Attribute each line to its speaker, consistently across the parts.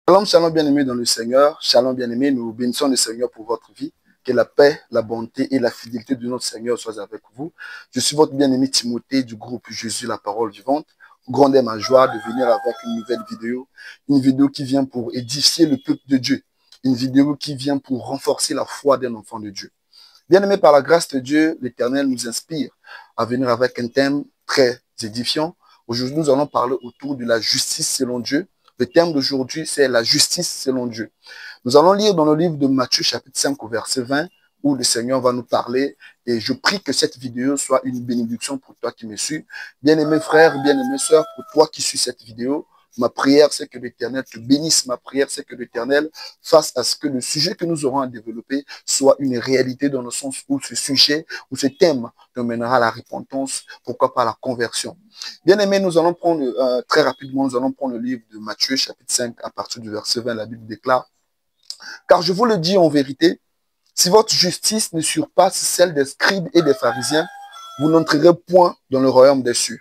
Speaker 1: Shalom, shalom bien-aimés dans le Seigneur. Shalom bien-aimés, nous bénissons le Seigneur pour votre vie. Que la paix, la bonté et la fidélité de notre Seigneur soient avec vous. Je suis votre bien-aimé Timothée du groupe Jésus, la parole vivante. Grande est ma joie de venir avec une nouvelle vidéo. Une vidéo qui vient pour édifier le peuple de Dieu. Une vidéo qui vient pour renforcer la foi d'un enfant de Dieu. Bien-aimés, par la grâce de Dieu, l'Éternel nous inspire à venir avec un thème très édifiant. Aujourd'hui, nous allons parler autour de la justice selon Dieu. Le thème d'aujourd'hui, c'est la justice selon Dieu. Nous allons lire dans le livre de Matthieu, chapitre 5, au verset 20, où le Seigneur va nous parler. Et je prie que cette vidéo soit une bénédiction pour toi qui me suis. Bien-aimés frères, bien-aimés sœurs, pour toi qui suis cette vidéo, ma prière, c'est que l'Éternel te bénisse. Ma prière, c'est que l'Éternel fasse à ce que le sujet que nous aurons à développer soit une réalité dans le sens où ce sujet, où ce thème nous mènera à la repentance, pourquoi pas à la conversion. Bien aimé, nous allons prendre, très rapidement, nous allons prendre le livre de Matthieu, chapitre 5, à partir du verset 20, la Bible déclare: car je vous le dis en vérité, si votre justice ne surpasse celle des scribes et des pharisiens, vous n'entrerez point dans le royaume des cieux.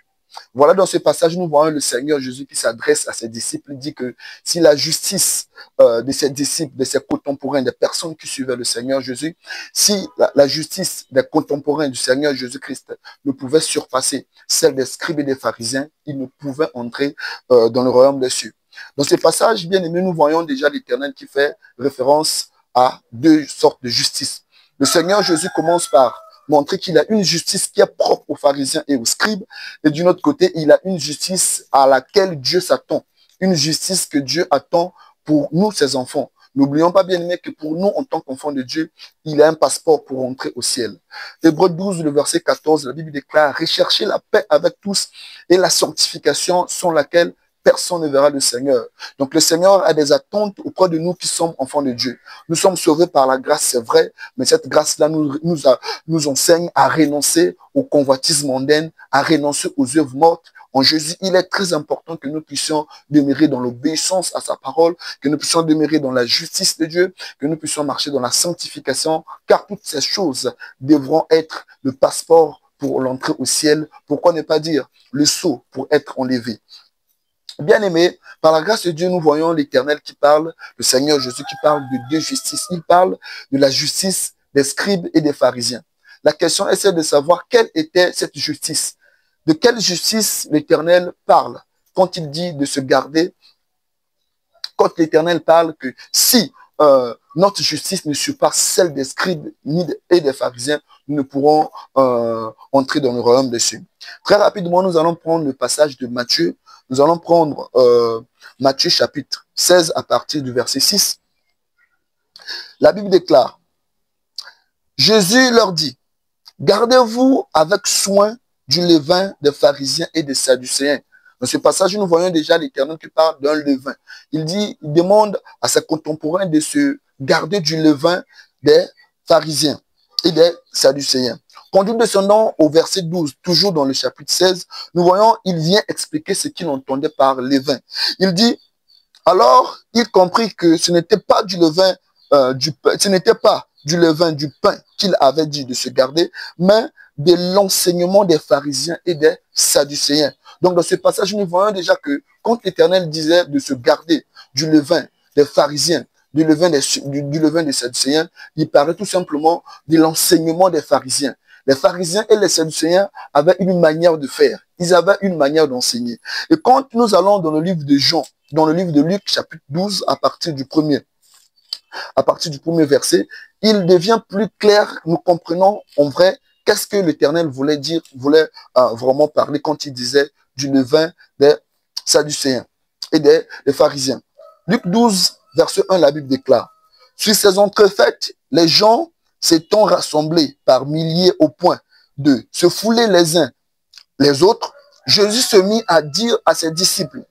Speaker 1: Voilà, dans ce passage, nous voyons le Seigneur Jésus qui s'adresse à ses disciples. Il dit que si la justice de ses disciples, de ses contemporains, des personnes qui suivaient le Seigneur Jésus, si la justice des contemporains du Seigneur Jésus-Christ ne pouvait surpasser celle des scribes et des pharisiens, ils ne pouvaient entrer dans le royaume des cieux. Dans ce passage, bien aimé, nous voyons déjà l'Éternel qui fait référence à deux sortes de justice. Le Seigneur Jésus commence par montrer qu'il a une justice qui est propre aux pharisiens et aux scribes, et d'une autre côté, il a une justice à laquelle Dieu s'attend, une justice que Dieu attend pour nous, ses enfants. N'oublions pas, bien aimé, que pour nous, en tant qu'enfants de Dieu, il a un passeport pour entrer au ciel. Hébreux 12, le verset 14, la Bible déclare: recherchez la paix avec tous et la sanctification sans laquelle personne ne verra le Seigneur. Donc le Seigneur a des attentes auprès de nous qui sommes enfants de Dieu. Nous sommes sauvés par la grâce, c'est vrai, mais cette grâce-là nous enseigne à renoncer aux convoitises mondaines, à renoncer aux œuvres mortes. En Jésus, il est très important que nous puissions demeurer dans l'obéissance à sa parole, que nous puissions demeurer dans la justice de Dieu, que nous puissions marcher dans la sanctification, car toutes ces choses devront être le passeport pour l'entrée au ciel. Pourquoi ne pas dire le sceau pour être enlevé? Bien aimé, par la grâce de Dieu, nous voyons l'Éternel qui parle, le Seigneur Jésus qui parle de deux justices. Il parle de la justice des scribes et des pharisiens. La question est celle de savoir quelle était cette justice. De quelle justice l'Éternel parle quand il dit de se garder, quand l'Éternel parle que si notre justice ne surpasse celle des scribes et des pharisiens, nous ne pourrons entrer dans le royaume des cieux. Très rapidement, nous allons prendre le passage de Matthieu. Nous allons prendre Matthieu chapitre 16 à partir du verset 6. La Bible déclare: Jésus leur dit, gardez-vous avec soin du levain des pharisiens et des sadducéens. Dans ce passage, nous voyons déjà l'Éternel qui parle d'un levain. Il demande à ses contemporains de se garder du levain des pharisiens et des sadducéens. Quand nous descendons au verset 12, toujours dans le chapitre 16, nous voyons, il vient expliquer ce qu'il entendait par levain. Il dit, alors il comprit que ce n'était pas du levain ce n'était pas du levain du pain qu'il avait dit de se garder, mais de l'enseignement des pharisiens et des sadducéens. Donc dans ce passage, nous voyons déjà que quand l'Éternel disait de se garder du levain des pharisiens, du levain des sadducéens, il parlait tout simplement de l'enseignement des pharisiens. Les pharisiens et les sadducéens avaient une manière de faire. Ils avaient une manière d'enseigner. Et quand nous allons dans le livre de Jean, dans le livre de Luc, chapitre 12, à partir du premier verset, il devient plus clair, nous comprenons en vrai qu'est-ce que l'Éternel voulait dire, voulait vraiment parler quand il disait du levain des sadducéens et des pharisiens. Luc 12, verset 1, la Bible déclare: sur ces entrefaites, les gens s'étant rassemblés par milliers au point de se fouler les uns les autres, Jésus se mit à dire à ses disciples: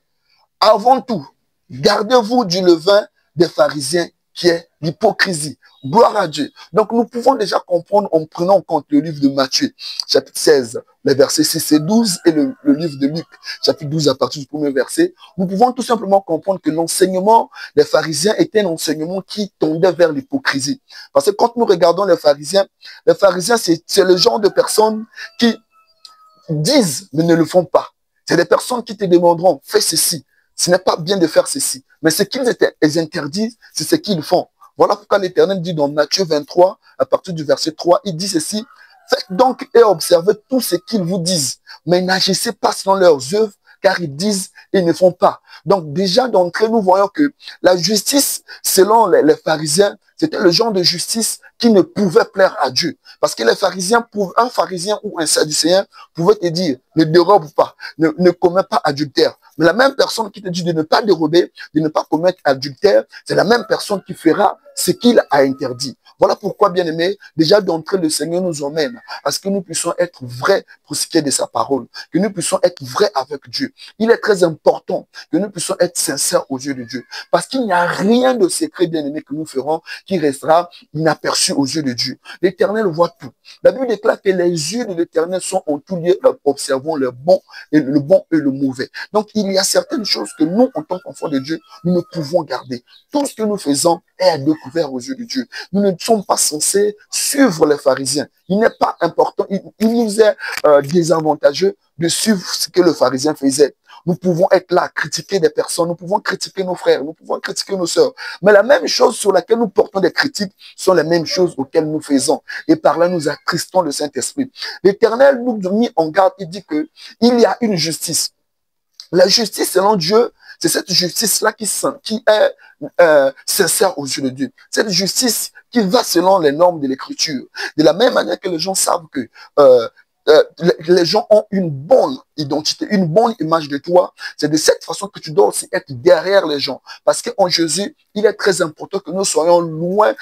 Speaker 1: avant tout, gardez-vous du levain des pharisiens qui est l'hypocrisie. Gloire à Dieu. Donc nous pouvons déjà comprendre en prenant en compte le livre de Matthieu, chapitre 16, les versets 6 et 12, et le livre de Luc, chapitre 12, à partir du premier verset, nous pouvons tout simplement comprendre que l'enseignement des pharisiens était un enseignement qui tendait vers l'hypocrisie. Parce que quand nous regardons les pharisiens, c'est le genre de personnes qui disent mais ne le font pas. C'est des personnes qui te demanderont, fais ceci, Ce n'est pas bien de faire ceci. Mais ce qu'ils interdisent, c'est ce qu'ils font. Voilà pourquoi l'Éternel dit dans Matthieu 23, à partir du verset 3, il dit ceci: faites donc et observez tout ce qu'ils vous disent, mais n'agissez pas selon leurs œuvres, car ils disent et ne font pas. Donc déjà d'entrée, nous voyons que la justice, selon les pharisiens, c'était le genre de justice qui ne pouvait plaire à Dieu. Parce que les pharisiens, un pharisien ou un sadducéen pouvait te dire: ne dérobe pas, ne commets pas adultère. Mais la même personne qui te dit de ne pas dérober, de ne pas commettre adultère, c'est la même personne qui fera ce qu'il a interdit. Voilà pourquoi, bien aimé, déjà d'entrée, le Seigneur nous emmène à ce que nous puissions être vrais pour ce qui est de sa parole, que nous puissions être vrais avec Dieu. Il est très important que nous puissions être sincères aux yeux de Dieu, parce qu'il n'y a rien de secret, bien aimé, que nous ferons qui restera inaperçu aux yeux de Dieu. L'Éternel voit tout. La Bible déclare que les yeux de l'Éternel sont en tout lieu, observant le bon et le mauvais. Donc, il y a certaines choses que nous, en tant qu'enfants de Dieu, nous ne pouvons garder. Tout ce que nous faisons est à découvert aux yeux de Dieu. Nous ne sommes pas censés suivre les pharisiens. Il n'est pas important, il nous est désavantageux de suivre ce que le pharisien faisait. Nous pouvons être là, critiquer des personnes, nous pouvons critiquer nos frères, nous pouvons critiquer nos sœurs. Mais la même chose sur laquelle nous portons des critiques sont les mêmes choses auxquelles nous faisons. Et par là, nous attristons le Saint-Esprit. L'Éternel nous a mis en garde, il dit que il y a une justice. La justice selon Dieu, c'est cette justice-là qui est sincère aux yeux de Dieu. Cette justice qui va selon les normes de l'Écriture. De la même manière que les gens savent que les gens ont une bonne identité, une bonne image de toi, c'est de cette façon que tu dois aussi être derrière les gens. Parce qu'en Jésus, il est très important que nous soyons loin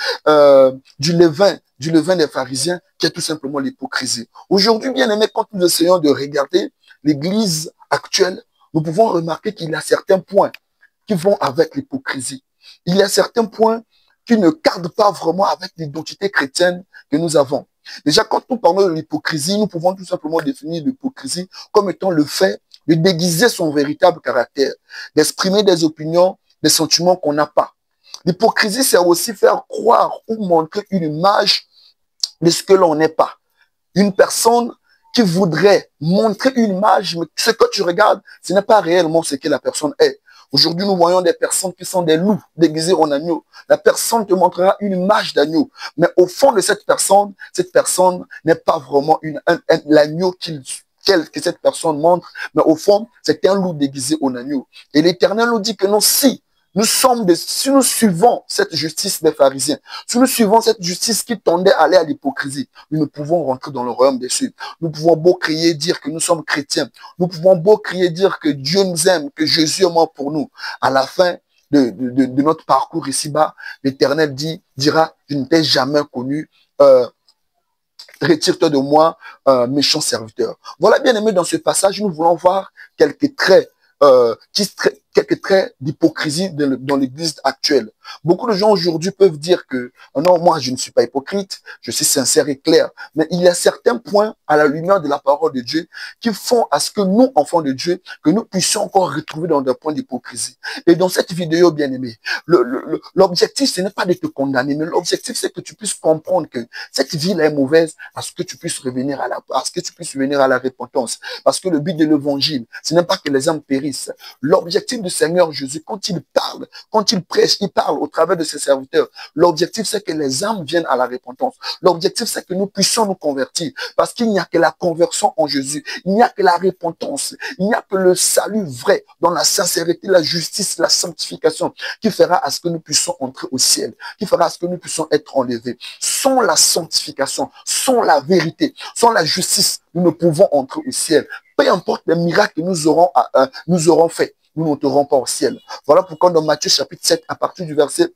Speaker 1: du levain des pharisiens, qui est tout simplement l'hypocrisie. Aujourd'hui, bien aimé, quand nous essayons de regarder l'Église actuelle, nous pouvons remarquer qu'il y a certains points qui vont avec l'hypocrisie. Il y a certains points qui ne cadrent pas vraiment avec l'identité chrétienne que nous avons. Déjà, quand nous parlons de l'hypocrisie, nous pouvons tout simplement définir l'hypocrisie comme étant le fait de déguiser son véritable caractère, d'exprimer des opinions, des sentiments qu'on n'a pas. L'hypocrisie, c'est aussi faire croire ou montrer une image de ce que l'on n'est pas. Une personne qui voudrait montrer une image, mais ce que tu regardes, ce n'est pas réellement ce que la personne est. Aujourd'hui, nous voyons des personnes qui sont des loups déguisés en agneau. La personne te montrera une image d'agneau. Mais au fond de cette personne n'est pas vraiment l'agneau que cette personne montre. Mais au fond, c'est un loup déguisé en agneau. Et l'Éternel nous dit que non, si nous suivons cette justice des pharisiens, si nous suivons cette justice qui tendait à aller à l'hypocrisie, nous ne pouvons rentrer dans le royaume des cieux. Nous pouvons beau crier, dire que nous sommes chrétiens. Nous pouvons beau crier, dire que Dieu nous aime, que Jésus est mort pour nous. À la fin de notre parcours ici-bas, l'Éternel dira: je ne t'ai jamais connu. Retire-toi de moi, méchant serviteur. Voilà, bien aimé, dans ce passage, nous voulons voir quelques traits d'hypocrisie dans l'église actuelle. Beaucoup de gens aujourd'hui peuvent dire que non, moi je ne suis pas hypocrite, je suis sincère et clair. Mais il y a certains points à la lumière de la parole de Dieu qui font à ce que nous, enfants de Dieu, que nous puissions encore retrouver dans des points d'hypocrisie. Et dans cette vidéo, bien aimé, l'objectif, ce n'est pas de te condamner, mais l'objectif, c'est que tu puisses comprendre que cette vie-là est mauvaise, à ce que tu puisses revenir à la repentance. Parce que le but de l'évangile, ce n'est pas que les âmes périssent. L'objectif du Seigneur Jésus, quand il parle, quand il prêche, il parle au travers de ses serviteurs. L'objectif, c'est que les âmes viennent à la repentance. L'objectif, c'est que nous puissions nous convertir. Parce qu'il n'y a que la conversion en Jésus. Il n'y a que la repentance. Il n'y a que le salut vrai, dans la sincérité, la justice, la sanctification, qui fera à ce que nous puissions entrer au ciel, qui fera à ce que nous puissions être enlevés. Sans la sanctification, sans la vérité, sans la justice, nous ne pouvons entrer au ciel. Peu importe les miracles que nous aurons fait, nous n'entrerons pas au ciel. Voilà pourquoi dans Matthieu chapitre 7, à partir du verset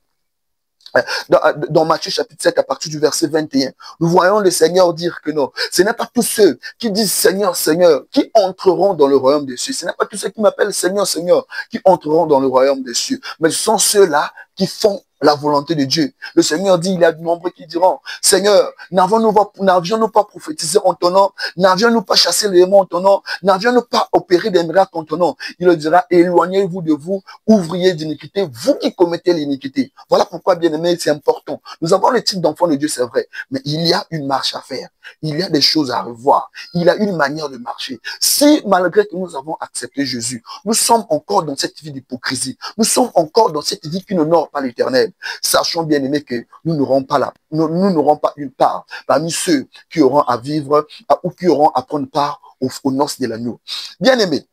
Speaker 1: dans Matthieu chapitre 7, à partir du verset 21, nous voyons le Seigneur dire que non, ce n'est pas tous ceux qui disent Seigneur, Seigneur, qui entreront dans le royaume des cieux. Ce n'est pas tous ceux qui m'appellent Seigneur, Seigneur, qui entreront dans le royaume des cieux. Mais ce sont ceux-là qui font la volonté de Dieu. Le Seigneur dit, il y a de nombreux qui diront, Seigneur, n'avions-nous pas prophétisé en ton nom, n'avions-nous pas chassé les démons en ton nom, n'avions-nous pas opéré des miracles en ton nom. Il leur dira, éloignez-vous de vous, ouvriers d'iniquité, vous qui commettez l'iniquité. Voilà pourquoi, bien aimé, c'est important. Nous avons le titre d'enfant de Dieu, c'est vrai, mais il y a une marche à faire. Il y a des choses à revoir. Il y a une manière de marcher. Si, malgré que nous avons accepté Jésus, nous sommes encore dans cette vie d'hypocrisie, nous sommes encore dans cette vie qui n'honore pas l'Éternel, sachons bien aimé que nous n'aurons pas nous n'aurons pas une part parmi ceux qui auront à vivre ou qui auront à prendre part aux noces de l'agneau. Bien aimé,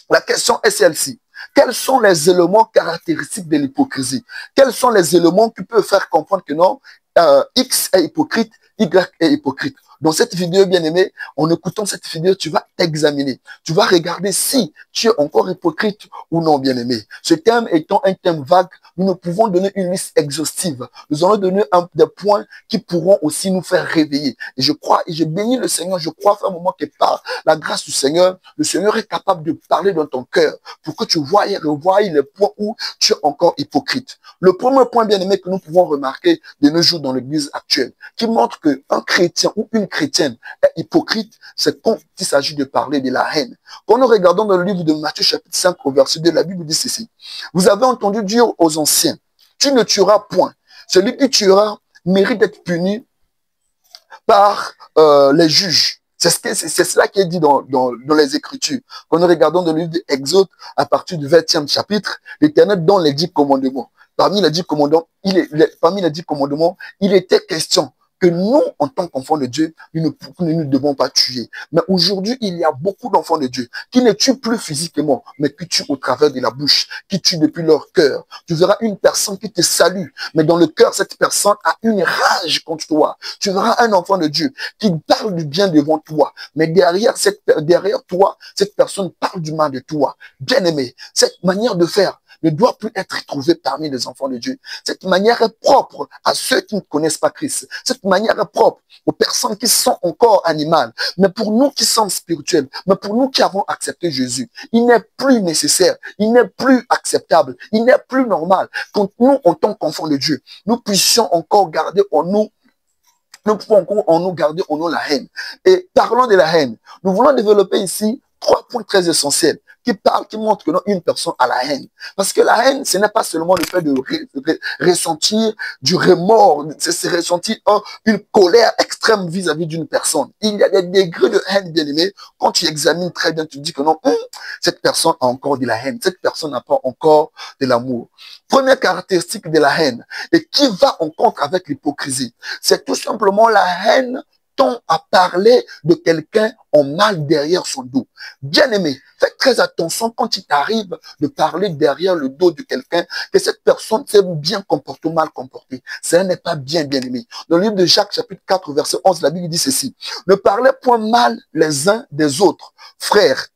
Speaker 1: la question est celle-ci. Quels sont les éléments caractéristiques de l'hypocrisie? Quels sont les éléments qui peuvent faire comprendre que non, X est hypocrite, Y est hypocrite? Dans cette vidéo, bien aimé, en écoutant cette vidéo, tu vas t'examiner. Tu vas regarder si tu es encore hypocrite ou non, bien aimé. Ce thème étant un thème vague, nous ne pouvons donner une liste exhaustive. Nous allons donner des points qui pourront aussi nous faire réveiller. Et je crois, et je bénis le Seigneur, je crois fermement que par la grâce du Seigneur, le Seigneur est capable de parler dans ton cœur pour que tu voies et revoies les points où tu es encore hypocrite. Le premier point, bien aimé, que nous pouvons remarquer de nos jours dans l'église actuelle, qui montre qu'un chrétien ou une chrétienne est hypocrite, c'est quand il s'agit de parler de la haine. Quand nous regardons dans le livre de Matthieu chapitre 5 au verset 2, la Bible dit ceci. Vous avez entendu dire aux anciens, tu ne tueras point. Celui qui tuera mérite d'être puni par les juges. C'est cela qui est dit dans les Écritures. Quand nous regardons dans le livre d'Exode, à partir du 20e chapitre, l'Éternel donne les 10 commandements. Parmi les 10 commandements, il était question que nous, en tant qu'enfants de Dieu, nous ne devons pas tuer. Mais aujourd'hui, il y a beaucoup d'enfants de Dieu qui ne tuent plus physiquement, mais qui tuent au travers de la bouche, qui tuent depuis leur cœur. Tu verras une personne qui te salue, mais dans le cœur, cette personne a une rage contre toi. Tu verras un enfant de Dieu qui parle du bien devant toi, mais derrière toi, cette personne parle du mal de toi. Bien-aimé, cette manière de faire ne doit plus être trouvée parmi les enfants de Dieu. Cette manière est propre à ceux qui ne connaissent pas Christ. Cette manière est propre aux personnes qui sont encore animales. Mais pour nous qui sommes spirituels, mais pour nous qui avons accepté Jésus, il n'est plus nécessaire, il n'est plus acceptable, il n'est plus normal quand nous, en tant qu'enfants de Dieu, nous puissions encore garder en nous garder en nous la haine. Et parlons de la haine. Nous voulons développer ici 3 points très essentiels qui montrent que non, une personne a la haine. Parce que la haine, ce n'est pas seulement le fait de ressentir du remords, c'est ressentir une colère extrême vis-à-vis d'une personne. Il y a des degrés de haine, bien aimé. Quand tu examines très bien, tu te dis que non, cette personne a encore de la haine. Cette personne n'a pas encore de l'amour. Première caractéristique de la haine, et qui va en contre avec l'hypocrisie, c'est tout simplement la haine tend à parler de quelqu'un en mal derrière son dos. Bien aimé, fais très attention quand il t'arrive de parler derrière le dos de quelqu'un, que cette personne s'est bien comportée ou mal comportée. Ça n'est pas bien, bien aimé. Dans le livre de Jacques, chapitre 4, verset 11, la Bible dit ceci. Ne parlez point mal les uns des autres, frères.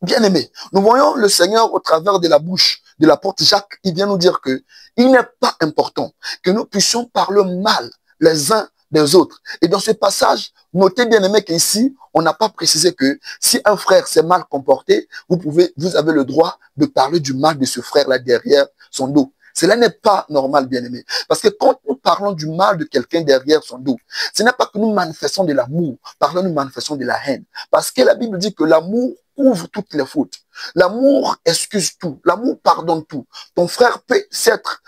Speaker 1: Bien aimé, nous voyons le Seigneur au travers de la bouche de l'apôtre Jacques, il vient nous dire que il n'est pas important que nous puissions parler mal les uns des autres. Et dans ce passage, notez bien aimé qu'ici, on n'a pas précisé que si un frère s'est mal comporté, vous avez le droit de parler du mal de ce frère-là derrière son dos. Cela n'est pas normal, bien aimé. Parce que quand nous parlons du mal de quelqu'un derrière son dos, ce n'est pas que nous manifestons de l'amour, parlons, nous manifestons de la haine. Parce que la Bible dit que l'amour couvre toutes les fautes. L'amour excuse tout. L'amour pardonne tout. Ton frère peut s'être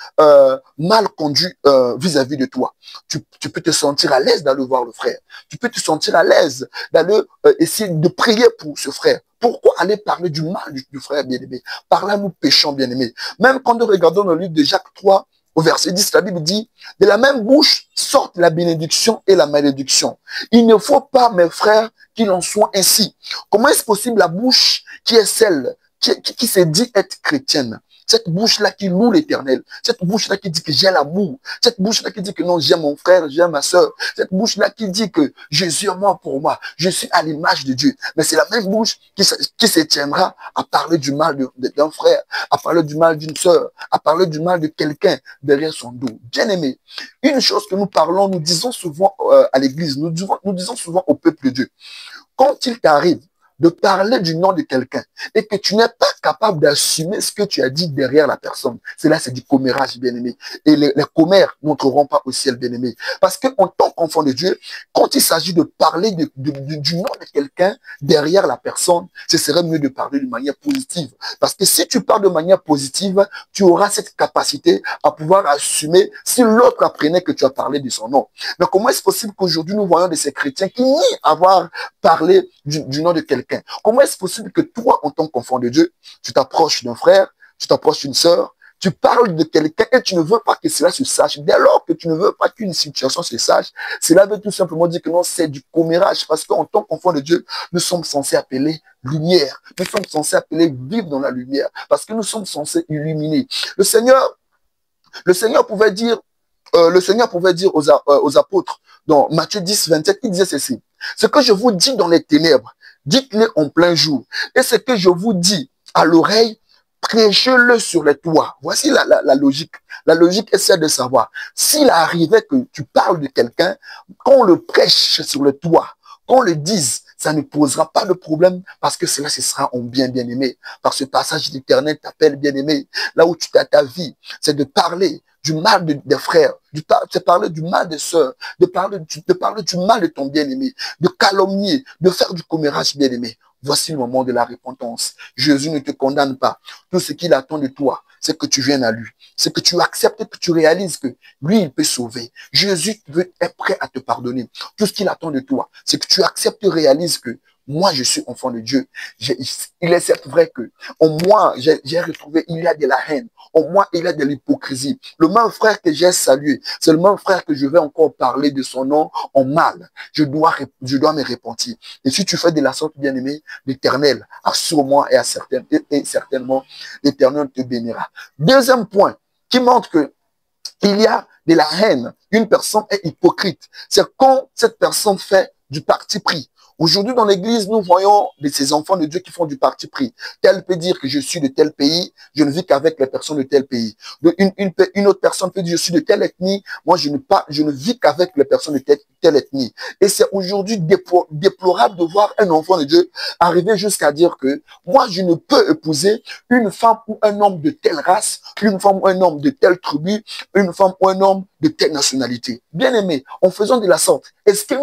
Speaker 1: mal conduit vis-à-vis de toi. Tu peux te sentir à l'aise d'aller voir le frère. Tu peux te sentir à l'aise d'aller essayer de prier pour ce frère. Pourquoi aller parler du mal du frère bien-aimé? Par là, nous péchons, bien-aimé. Même quand nous regardons dans le livre de Jacques 3, au verset 10, la Bible dit, de la même bouche sortent la bénédiction et la malédiction. Il ne faut pas, mes frères, qu'il en soit ainsi. Comment est-ce possible la bouche qui est celle qui se dit être chrétienne? Cette bouche-là qui loue l'Éternel. Cette bouche-là qui dit que j'ai l'amour. Cette bouche-là qui dit que non, j'aime mon frère, j'aime ma soeur. Cette bouche-là qui dit que Jésus est mort pour moi. Je suis à l'image de Dieu. Mais c'est la même bouche qui se tiendra à parler du mal d'un frère, à parler du mal d'une soeur, à parler du mal de quelqu'un derrière son dos. Bien aimé, une chose que nous parlons, nous disons souvent à l'église, nous disons souvent au peuple de Dieu. Quand il t'arrive de parler du nom de quelqu'un et que tu n'es pas capable d'assumer ce que tu as dit derrière la personne, cela c'est du commérage, bien-aimé. Et les commères n'entreront pas au ciel, bien-aimé. Parce qu'en tant qu'enfant de Dieu, quand il s'agit de parler du nom de quelqu'un derrière la personne, ce serait mieux de parler de manière positive. Parce que si tu parles de manière positive, tu auras cette capacité à pouvoir assumer si l'autre apprenait que tu as parlé de son nom. Mais comment est-ce possible qu'aujourd'hui nous voyons de ces chrétiens qui nient avoir parlé du nom de quelqu'un? Comment est-ce possible que toi, en tant qu'enfant de Dieu, tu t'approches d'un frère, tu t'approches d'une sœur, tu parles de quelqu'un et tu ne veux pas que cela se sache. Dès lors que tu ne veux pas qu'une situation se sache, cela veut tout simplement dire que non, c'est du commérage. Parce qu'en tant qu'enfant de Dieu, nous sommes censés appeler lumière. Nous sommes censés appeler vivre dans la lumière. Parce que nous sommes censés illuminer. Le Seigneur pouvait dire, aux apôtres, dans Matthieu 10, 27, il disait ceci: ce que je vous dis dans les ténèbres, dites-le en plein jour. Et ce que je vous dis à l'oreille, prêchez-le sur les toits. Voici la logique. La logique est celle de savoir, s'il arrivait que tu parles de quelqu'un, qu'on le prêche sur le toit, qu'on le dise, ça ne posera pas de problème parce que cela, ce sera en bien aimé. Par ce passage d'Éternel t'appelle bien-aimé. Là où tu as ta vie, c'est de parler du mal des frères, de parler du mal des sœurs, de parler du mal de ton bien-aimé, de calomnier, de faire du commérage bien-aimé. Voici le moment de la repentance. Jésus ne te condamne pas. Tout ce qu'il attend de toi, c'est que tu viennes à lui. C'est que tu acceptes, que tu réalises que lui, il peut sauver. Jésus est prêt à te pardonner. Tout ce qu'il attend de toi, c'est que tu acceptes et réalises que moi, je suis enfant de Dieu. Il est certes vrai que en moi, j'ai retrouvé, il y a de la haine. En moi, il y a de l'hypocrisie. Le même frère que j'ai salué, c'est le même frère que je vais encore parler de son nom en mal. Je dois me repentir. Et si tu fais de la sorte, bien-aimé, l'Éternel, assure-moi et certainement, l'Éternel te bénira. Deuxième point qui montre que il y a de la haine. Une personne est hypocrite. C'est quand cette personne fait du parti pris. Aujourd'hui, dans l'église, nous voyons de ces enfants de Dieu qui font du parti pris. Tel peut dire que je suis de tel pays, je ne vis qu'avec les personnes de tel pays. Une autre personne peut dire je suis de telle ethnie, moi je ne vis qu'avec les personnes de telle ethnie. Et c'est aujourd'hui déplorable de voir un enfant de Dieu arriver jusqu'à dire que moi je ne peux épouser une femme ou un homme de telle race, une femme ou un homme de telle tribu, une femme ou un homme de telle nationalité. Bien aimé, en faisant de la sorte, est-ce que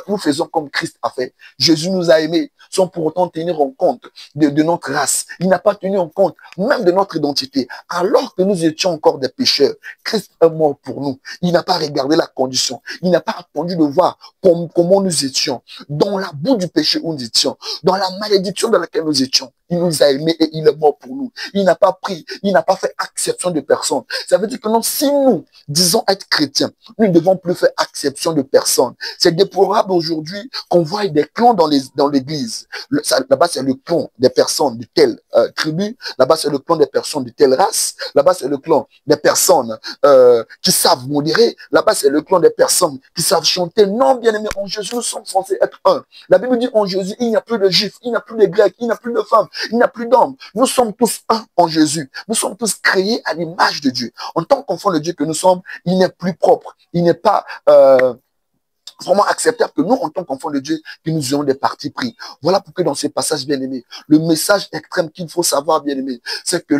Speaker 1: nous faisons comme Christ a fait? Jésus nous a aimés sans pour autant tenir en compte de notre race. Il n'a pas tenu en compte même de notre identité. Alors que nous étions encore des pécheurs, Christ est mort pour nous. Il n'a pas regardé la condition. Il n'a pas attendu de voir comment nous étions. Dans la boue du péché où nous étions. Dans la malédiction dans laquelle nous étions. Il nous a aimés et il est mort pour nous. Il n'a pas fait exception de personne. Ça veut dire que non, si nous disons être chrétiens, nous ne devons plus faire exception de personne. C'est déplorable aujourd'hui qu'on voit des clans dans l'église. Là-bas, c'est le clan des personnes de telle tribu. Là-bas, c'est le clan des personnes de telle race. Là-bas, c'est le clan des personnes qui savent modérer. Là-bas, c'est le clan des personnes qui savent chanter. Non, bien-aimés, en Jésus, nous sommes censés être un. La Bible dit en Jésus, il n'y a plus de juifs, il n'y a plus de grecs, il n'y a plus de femmes, il n'y a plus d'hommes. Nous sommes tous un en Jésus. Nous sommes tous créés à l'image de Dieu. En tant qu'enfants de Dieu que nous sommes, il n'est plus propre. Il n'est pas vraiment acceptable que nous, en tant qu'enfants de Dieu, que nous ayons des partis pris. Voilà pourquoi dans ces passages, bien-aimés, le message extrême qu'il faut savoir, bien-aimés, c'est que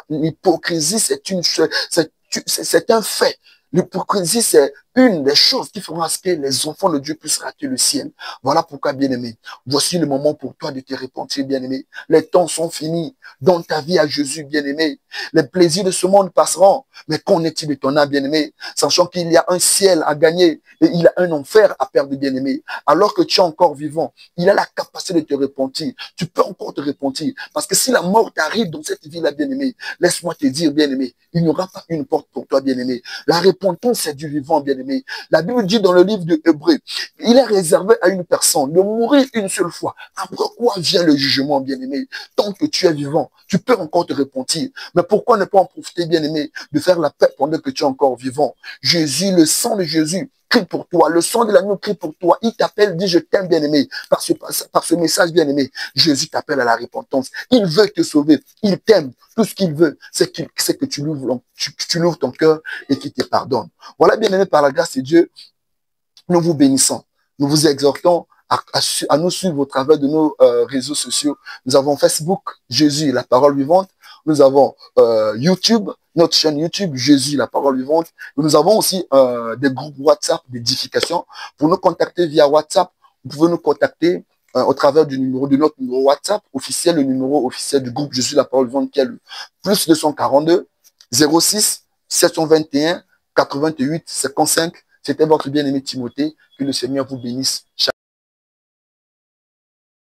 Speaker 1: l'hypocrisie, c'est un fait. L'hypocrisie, c'est une des choses qui feront à ce que les enfants de Dieu puissent rater le ciel. Voilà pourquoi, bien-aimé, voici le moment pour toi de te repentir, bien-aimé. Les temps sont finis. Donne ta vie à Jésus, bien-aimé. Les plaisirs de ce monde passeront. Mais qu'en est-il de ton âme, bien-aimé? Sachant qu'il y a un ciel à gagner et il y a un enfer à perdre, bien-aimé. Alors que tu es encore vivant, il a la capacité de te repentir. Tu peux encore te repentir. Parce que si la mort t'arrive dans cette vie-là, bien-aimé, laisse-moi te dire, bien-aimé, il n'y aura pas une porte pour toi, bien-aimé. La repentance, c'est du vivant, bien-aimé. La Bible dit dans le livre de Hébreux, il est réservé à une personne de mourir une seule fois. Après quoi vient le jugement, bien-aimé? Tant que tu es vivant, tu peux encore te repentir. Mais pourquoi ne pas en profiter, bien-aimé, de faire la paix pendant que tu es encore vivant? Jésus, le sang de Jésus, crie pour toi. Le sang de l'agneau crie pour toi. Il t'appelle, dit je t'aime, bien-aimé. Par ce message, bien-aimé, Jésus t'appelle à la repentance. Il veut te sauver. Il t'aime. Tout ce qu'il veut, c'est que tu l'ouvres ton cœur et qu'il te pardonne. Voilà, bien-aimé, par la grâce de Dieu, nous vous bénissons. Nous vous exhortons à nous suivre au travers de nos réseaux sociaux. Nous avons Facebook, Jésus, la parole vivante. Nous avons YouTube, notre chaîne YouTube, Jésus, la parole vivante. Nous avons aussi des groupes WhatsApp d'édification. Pour nous contacter via WhatsApp, vous pouvez nous contacter au travers du numéro de notre numéro WhatsApp officiel, le numéro officiel du groupe Jésus, la parole vivante, qui est le plus 242 06 721 88 55. C'était votre bien-aimé Timothée. Que le Seigneur vous bénisse.